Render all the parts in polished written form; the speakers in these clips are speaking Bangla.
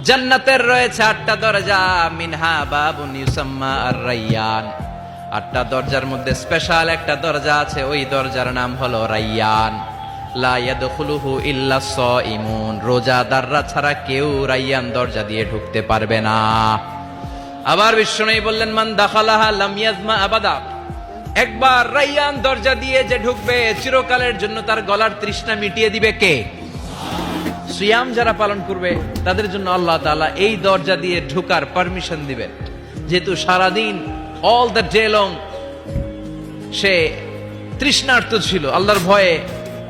জান্নাতের রয়েছে 8টা দরজা, মিনহা বাবুন ইউসাম্মা আর-রাইয়ান। 8টা দরজার মধ্যে স্পেশাল একটা দরজা আছে, ওই দরজার নাম হলো রাইয়ান। লা ইয়াদখুলুহু ইল্লা সাইমুন, রোজাদাররা ছাড়া কেউ রাইয়ান দরজা দিয়ে ঢুকতে পারবে না। আবার বিশ্বনবী বললেন, মান দাখালাহা লাম ইয়াজমা আবাদা, একবার রাইয়ান দরজা দিয়ে যে ঢুকবে চিরকালের জন্য তার গলার তৃষ্ণা মিটিয়ে দিবে কে? সিয়াম যারা পালন করবে তাদের জন্য আল্লাহ তাআলা এই দরজা দিয়ে ঢোকার পারমিশন দিবেন। যেহেতু সারাদিন অল দ্য ডে লং সে তৃষ্ণার্ত ছিল, আল্লাহর ভয়ে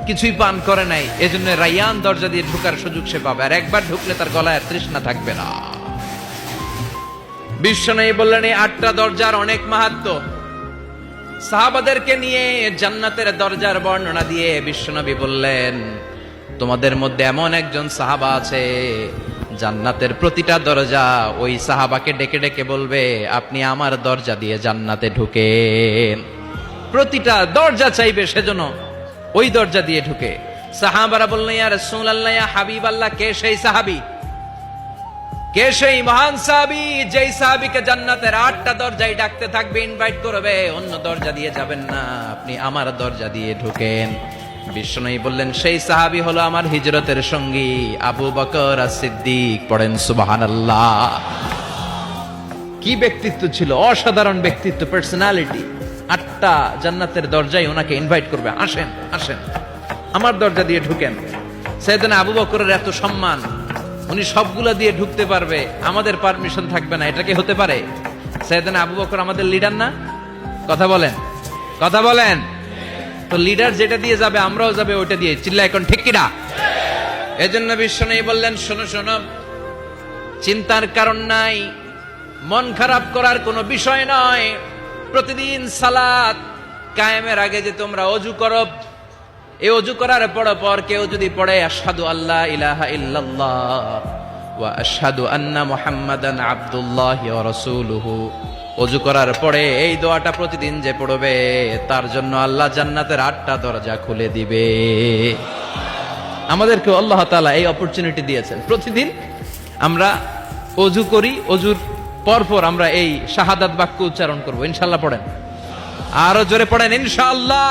কিছুই পান করে নাই, এজন্য রাইয়ান দরজা দিয়ে ঢোকার সুযোগ সে পাবে, আর একবার ঢুকলে তার গলায় আর তৃষ্ণা থাকবে না। বিশ্বনবী বললেন এই 8টা দরজার অনেক মাহাত্ম্য। সাহাবাদেরকে নিয়ে জান্নাতের দরজার বর্ণনা দিয়ে বিশ্বনবী বললেন, তোমাদের মধ্যে এমন একজন সাহাবা আছে, জান্নাতের প্রতিটা দরজা ওই সাহাবাকে ডেকে ডেকে বলবে, আপনি আমার দরজা দিয়ে জান্নাতে ঢুকেন। প্রতিটা দরজা চাইবে সেজন্য ওই দরজা দিয়ে ঢুকে। সাহাবারা বললেন, ইয়া রাসূলুল্লাহ, ইয়া হাবিবাল্লাহ, কে সেই সাহাবী? কে সেই মহান সাহাবী যেই সাহাবীকে জান্নাতের 8টা দরজায় ডাকতে থাকবে, ইনভাইট করবে, অন্য দরজা দিয়ে যাবেন না, আপনি আমার দরজা দিয়ে ঢুকেন। বিশ্বনবী বললেন, সেই সাহাবী হলো আমার হিজরতের সঙ্গী আবু বকর as-সিদ্দিক। পড়েন সুবহানাল্লাহ। কি ব্যক্তিত্ব ছিল, অসাধারণ ব্যক্তিত্ব, পার্সোনালিটি। 8টা জান্নাতের দরজায় ওনাকে ইনভাইট করবে, আসেন আসেন আমার দরজা দিয়ে ঢুকেন। সাইয়েদনা আবু বকরের এত সম্মান, উনি সবগুলা দিয়ে ঢুকতে পারবে, আমাদের পারমিশন থাকবে না, এটা কি হতে পারে? সাইয়েদনা আবু বকর আমাদের লিডার না? কথা বলেন, কথা বলেন। তো লিডার যেটা দিয়ে যাবে আমরাও যাবে ওইটা দিয়ে, চিল্লা এখন ঠিক কিনা? এজন্য বিশ্বনবী বললেন, শোনো শোনো, চিন্তার কারণ নাই, মন খারাপ করার কোনো বিষয় নয়। প্রতিদিন সালাত কায়েমের আগে যে তোমরা ওযু করো, এই ওযু করার পর কেউ যদি পড়ে আশহাদু আল্লা ইলাহা ইল্লাল্লাহ ওয়া আশহাদু আন্না মুহাম্মাদান আবদুল্লাহি ওয়া রাসূলুহু, ওযু করার পরে এই দোয়াটা প্রতিদিন যে পড়বে তার জন্য আল্লাহ জান্নাতের 8টা দরজা খুলে দিবে। আমাদেরকে আল্লাহ তাআলা এই অপরচুনিটি দিয়েছেন, প্রতিদিন আমরা ওযু করি, ওযুর পরপর আমরা এই শাহাদাত বাক্য উচ্চারণ করব। ইনশাআল্লাহ পড়েন, আরো জোরে পড়েন ইনশাআল্লাহ।